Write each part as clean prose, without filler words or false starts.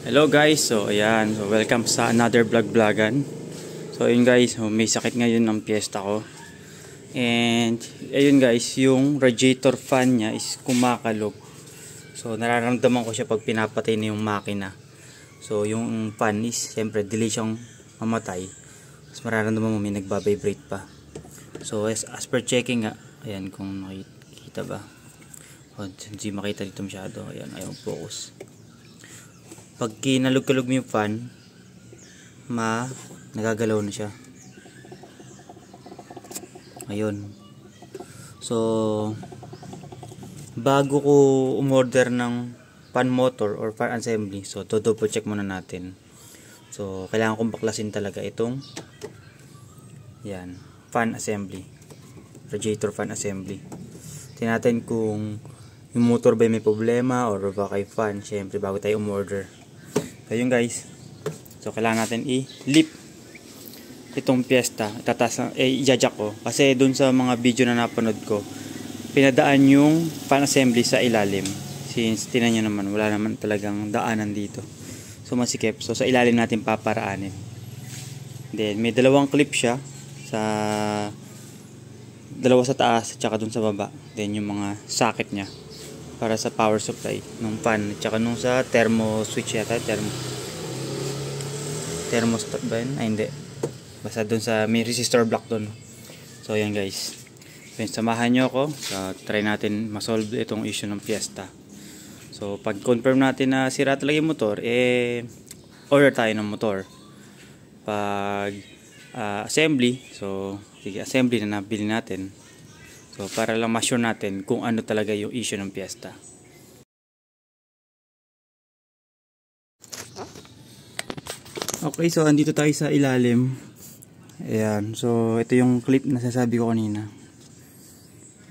Hello guys, so ayan, so welcome sa another vlogan. So ayun guys, so, may sakit ngayon ng piyesta ko. And ayun guys, yung radiator fan niya is kumakalog. So nararamdaman ko siya pag pinapatay na yung makina. So yung fan is, syempre delay siyang mamatay. Mas mararamdaman mo may nagbabibrate pa. So as per checking nga, ayan kung nakikita ba. O, hindi makita dito masyado. Ayan, ayaw focus. Pag kinalog-kalog mo yung fan, nagagalaw na siya. Ayun. So, bago ko umorder ng fan motor or fan assembly, so double check muna natin. So, kailangan kong baklasin talaga itong yan, fan assembly. Radiator fan assembly. Tingnan natin kung yung motor ba may problema or baka yung fan, syempre bago tayo umorder. So yun guys, so kailangan natin i-lift itong piyesta, i-jack ko kasi dun sa mga video na napanood ko pinadaan yung fan assembly sa ilalim, since tinan nyo naman wala naman talagang daanan dito, so masikip. So sa ilalim natin paparaanin. Then may dalawang clip siya, dalawa sa taas at saka dun sa baba, then yung mga socket nya para sa power supply ng fan at saka nung sa thermo switch yata, thermostat ba yun? Ay hindi, basta dun sa may resistor block dun. So yan guys, samahan nyo ako, so try natin masolve itong issue ng piyesta. So pag confirm natin na sira talaga yung motor, order tayo ng motor. Pag assembly, so sige, assembly na nabili natin. So para lang ma-sure natin kung ano talaga yung issue ng piyesta. Okay, so andito tayo sa ilalim. Ayan, so ito yung clip na sasabi ko kanina.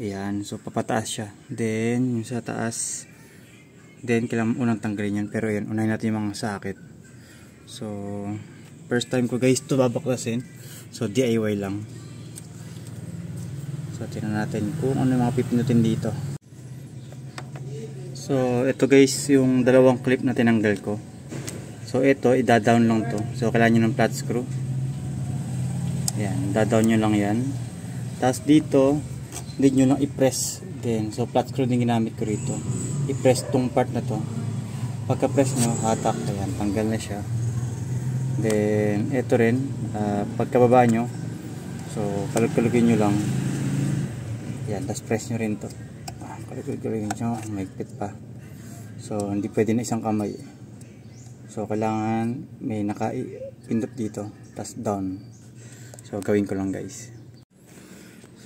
Ayan, so papataas siya. Then yung sa taas, then kailangan unang tanggalin yun. Pero ayan, unahin natin yung mga socket. So first time ko guys ito babaklasin. So DIY lang. So tingnan natin kung ano yung mga pipinutin dito. So ito guys yung dalawang clip na tinanggal ko. So ito ida-down lang to. So kailangan nyo ng flat screw. Ayan, da-down nyo lang yan. Tapos dito hindi nyo lang i-press din. So flat screw din ginamit ko rito. I-press tong part na to. Pagka press nyo, hatak. Ayan, tanggal na siya. Then ito rin, pagkababa nyo, so kalug-kalugin nyo lang. Yan, tapos press nyo rin to. Kalugin nyo, mahigpit pa. So hindi pwede na isang kamay. So kailangan may naka-pindot dito, tapos down. So gawin ko lang guys.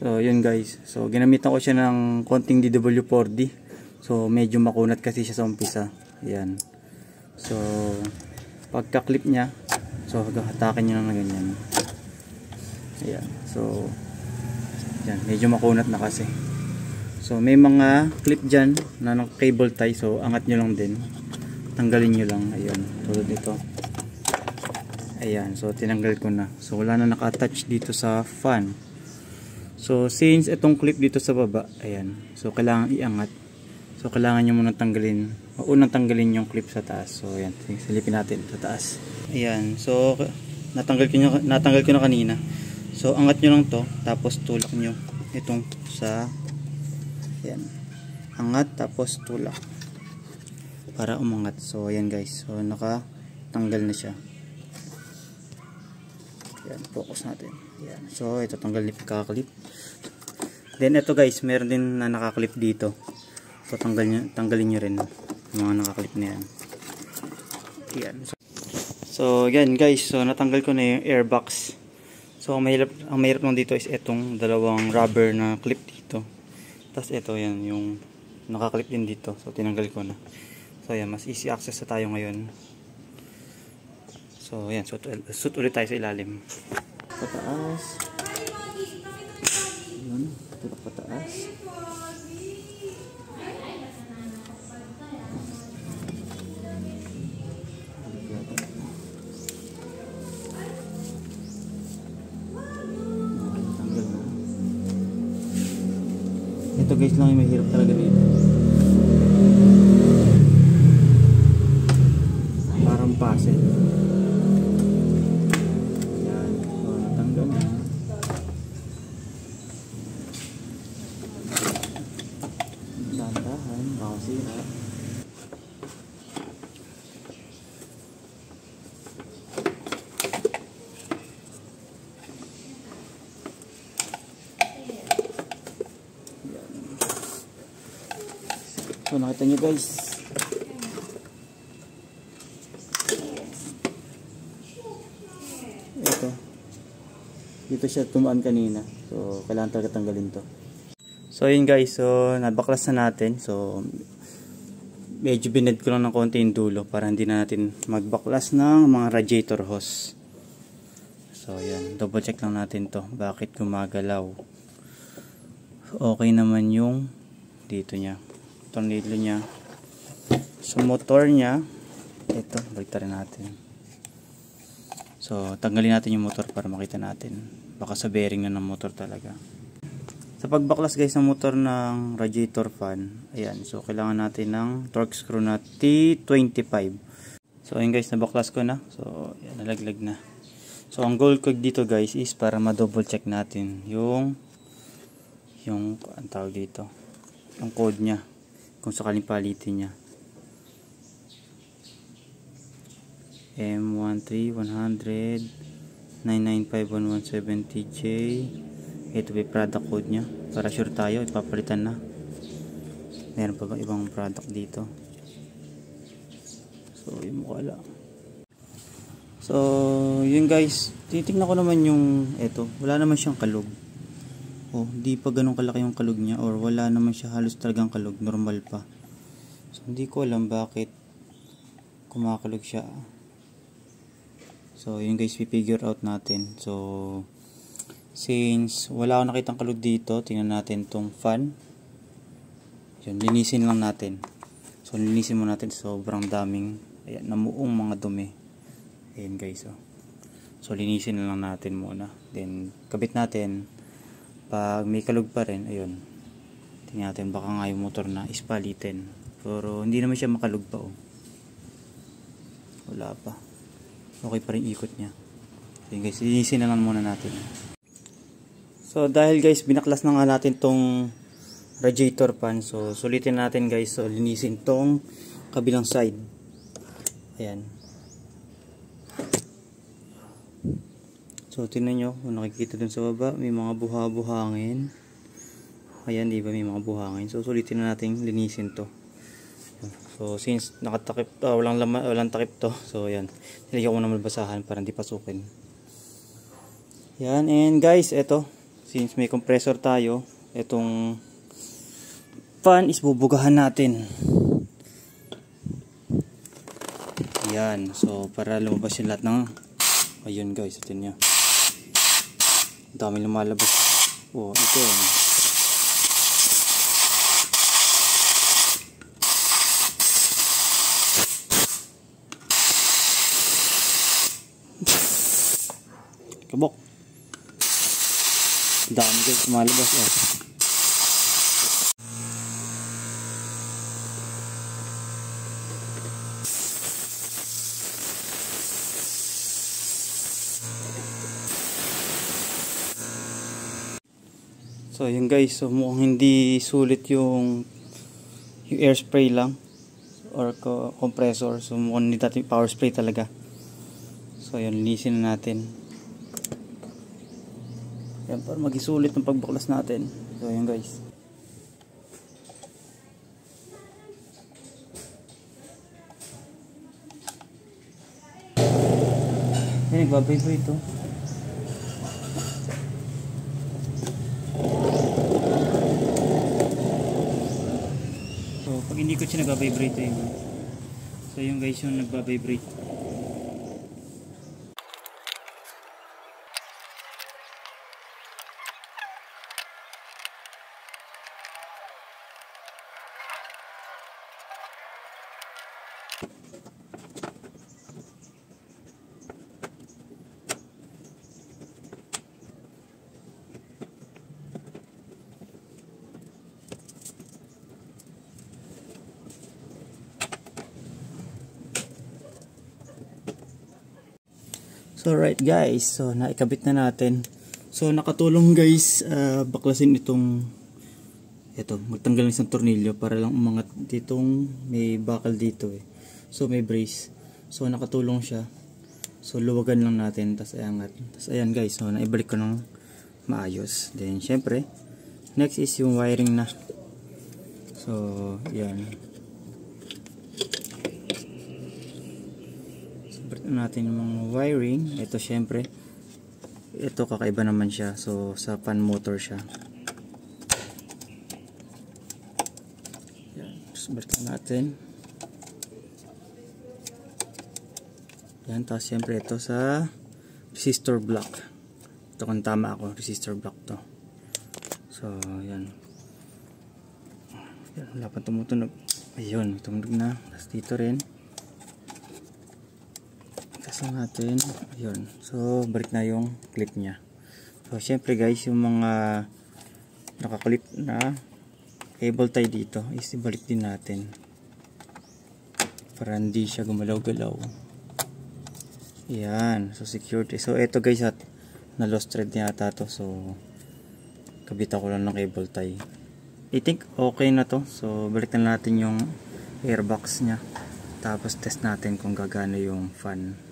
So yun guys, so ginamitan ko siya ng konting DW4D. So medyo makunat kasi siya sa umpisa. Yan. So pagka-clip nya, so hatakin nyo lang na ganyan. Ayan, so yan, medyo makunat na kasi. So may mga clip dyan na cable tie, so angat nyo lang din, tanggalin nyo lang. Ayan, tulad nito. Ayan, so tinanggal ko na. So wala na naka-attach dito sa fan. So since itong clip dito sa baba, ayan, so kailangan iangat. So kailangan nyo muna tanggalin, unang tanggalin yung clip sa taas. So ayan, silipin natin sa taas. Ayan, so natanggal ko na kanina. So angat nyo lang to, tapos tulak nyo itong sa, ayan, angat tapos tulak para umangat. So ayan guys, so nakatanggal na siya. Ayan, focus natin. Ayan, so ito tanggal ni pagkaklip. Then ito guys, meron din na nakaklip dito. So tanggalin nyo rin yung mga nakaklip na yan. Ayan. So yan guys, so natanggal ko na yung airbox. So ang mahirap lang dito is itong dalawang rubber na clip dito. Tapos ito yan, yung nakaklip din dito. So tinanggal ko na. So yan, mas easy access na tayo ngayon. So yan, suit ulit tayo sa ilalim. Pataas. Yun, tulak pataas. Ito guys lang yung mahirap talaga dito. Para puzzle. Yan. So, natanggal na. Dahan-dahan. Baka sira. So nakita nyo guys, ito dito siya tumaan kanina, so kailangan talaga tanggalin to. So yun guys, so nabaklas na natin. So medyo bined ko lang ng konti yung dulo para hindi na natin magbaklas ng mga radiator hose. So yan, double check lang natin to, bakit gumagalaw. Okay naman yung dito nya, tornilyo nya. So motor nya, ito, baliktarin natin. So tanggalin natin yung motor para makita natin, baka sa bearing na ng motor talaga. Sa pagbaklas guys ng motor ng radiator fan, ayan, so kailangan natin ng torque screw na T25. So ayun guys, nabaklas ko na. So ayan, nalaglag na. So ang goal ko dito guys is para ma-double check natin yung ang tawag dito, yung code nya, kung sakaling palitin nya. M13-100 995-1170J. Ito ba yung product code nya, para sure tayo, ipapalitan na. Meron pa ba ibang product dito? So yung mukha lang. So yun guys, titignan ko naman yung ito, wala naman siyang kalog. Oh, di pa ganun kalaki yung kalog niya, or wala naman siya halos talagang kalog, normal pa. So hindi ko alam bakit kumakalog siya. So yun guys, figure out natin. So since wala akong nakitang kalog dito, tingnan natin tong fan. Yun, linisin lang natin. So linisin mo natin, sobrang daming, ayan, namuong mga dumi. Ayan guys, oh. So linisin lang natin muna, then kabit natin. Pag may kalog pa rin, ayun, tingnan natin, baka nga yung motor na ispalitin. Pero hindi naman siya makalog pa, oh. Wala pa, okay pa rin ikot nya. Ayun guys, linisin na lang muna natin. So dahil guys, binaklas na nga natin tong radiator fan, so sulitin natin guys. So linisin tong kabilang side. Ayan. So tingnan nyo, kung nakikita dun sa baba, may mga buha-buhangin. Ayan, di ba, may mga buhangin. So sulitin na natin linisin to. So since nakatakip, walang takip to, so ayan, nilagyan ko naman basahan para hindi pasukin. Yan, and guys, eto, since may compressor tayo, etong fan is bubugahan natin. Yan, so para lumabas yung lahat ng, ayun guys, ito nyo, dami lumalabas. Oh, ito yun. Kabok. Dami guys lumalabas, oh. So yun guys, so mukhang hindi sulit yung air spray lang or compressor. So mukhang hindi natin power spray talaga. So yun, linisin na natin. Yan, para magisulit ng pagbaklas natin. So yun guys. Yan, nagbabibrate ito. So pag hindi ko siya nagbabibrate yun. So yung guys yung nagbabibrate. So right guys, so naikabit na natin. So nakatulong guys, baklasin itong magtanggal ng isang tornilyo para lang umangat ditong may bakal dito eh. So may brace. So nakatulong siya. So luwagan lang natin, tas iangat. Tas ayan guys, so naibalik ko ng maayos. Then syempre, next is yung wiring na. So yan. Natin yung mga wiring. Ito syempre, ito kakaiba naman siya, so sa fan motor siya. Yan, balikan natin yan. Tapos syempre ito sa resistor block. Ito kung tama ako, resistor block to. So yan, wala pa tumutunog. Ayun, tumunog na. Tapos dito rin natin, ayun. So balik na yung clip nya. So syempre guys, yung mga nakaklip na cable tie dito is ibalik din natin para hindi siya gumalaw-galaw. Yan, so secured. So eto guys, at na lost thread niya ata to, so kabita ko lang ng cable tie. I think okay na to. So balik na natin yung airbox nya, tapos test natin kung gagana yung fan.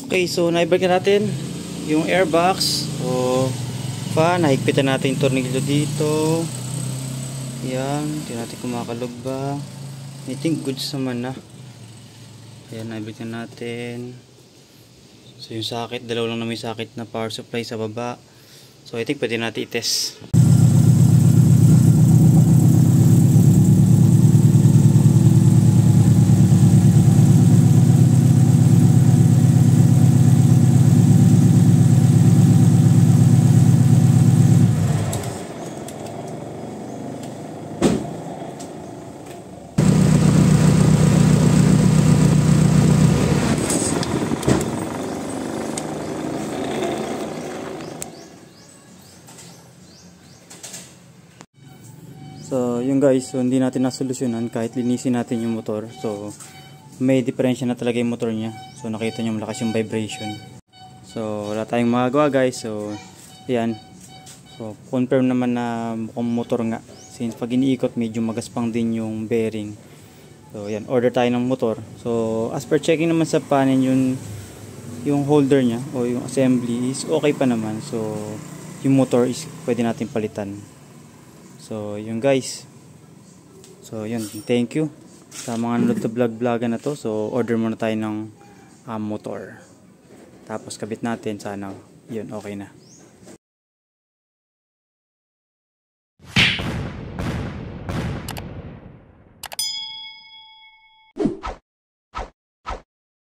Okay, so naibalik natin yung airbox o fan. Nahigpitan natin yung tornilyo dito. Yan, hindi natin kumakalog ba. I think goods naman na. Ayan, naibalik na natin. So yung socket, dalawa lang na may socket na power supply sa baba. So I think pwede natin i-test. So yun guys, so hindi natin nasolusyonan kahit linisin natin yung motor. So may diferensya na talaga yung motor niya. So nakita nyo malakas yung vibration. So wala tayong magagawa guys. So yan. So confirm naman na mukhang motor nga. Since pag iniikot medyo magaspang din yung bearing. So yan, order tayo ng motor. So as per checking naman sa panel, yung holder niya o yung assembly is okay pa naman. So yung motor is pwede natin palitan. So yun guys. So yun, thank you sa mga nanood sa vlog-vlogan na to. So order muna tayo ng motor. Tapos kabit natin, sana yun okay na.